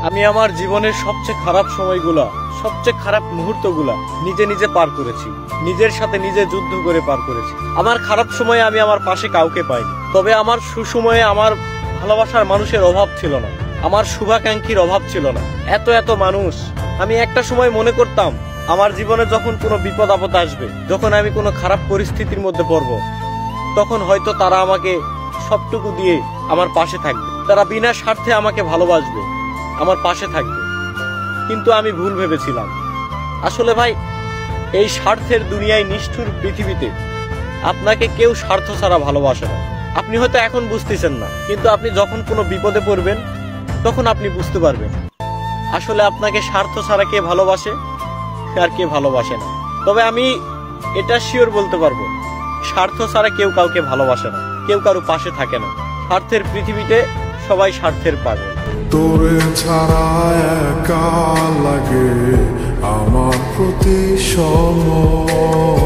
আমি আমার জীবনের সবচেয়ে খারাপ সময়গুলা, সবচেয়ে খারাপ মুহূর্তগুলা নিজে নিজে পার করেছি, নিজের সাথে নিজে যুদ্ধ করে পার করেছি। আমার খারাপ সময়ে আমি আমার পাশে কাউকে পাইনি, তবে আমার সুসময়ে আমার ভালোবাসার মানুষের অভাব ছিল না, আমার শুভাকাঙ্ক্ষীর অভাব ছিল না। এত এত মানুষ, আমি একটা সময় মনে করতাম আমার জীবনে যখন কোনো বিপদ আপদ আসবে, যখন আমি কোনো খারাপ পরিস্থিতির মধ্যে পড়ব, তখন হয়তো তারা আমাকে সবটুকু দিয়ে আমার পাশে থাকবে, তারা বিনা স্বার্থে আমাকে ভালোবাসবে, আমার পাশে থাকবে। কিন্তু আমি ভুল ভেবেছিলাম। আসলে ভাই, এই স্বার্থের দুনিয়ায়, নিষ্ঠুর পৃথিবীতে আপনাকে কেউ স্বার্থ ছাড়া ভালোবাসে না। আপনি হয়তো এখন বুঝতেছেন না, কিন্তু আপনি যখন কোনো বিপদে পড়বেন তখন আপনি বুঝতে পারবেন আসলে আপনাকে স্বার্থ ছাড়া কে ভালোবাসে আর কে ভালোবাসে না। তবে আমি এটা শিওর বলতে পারবো, স্বার্থ ছাড়া কেউ কাউকে ভালোবাসে না, কেউ কারো পাশে থাকে না। স্বার্থের পৃথিবীতে সবাই স্বার্থের পাগল। তোরে ছাড়া একা লাগে আমার প্রতি সময়।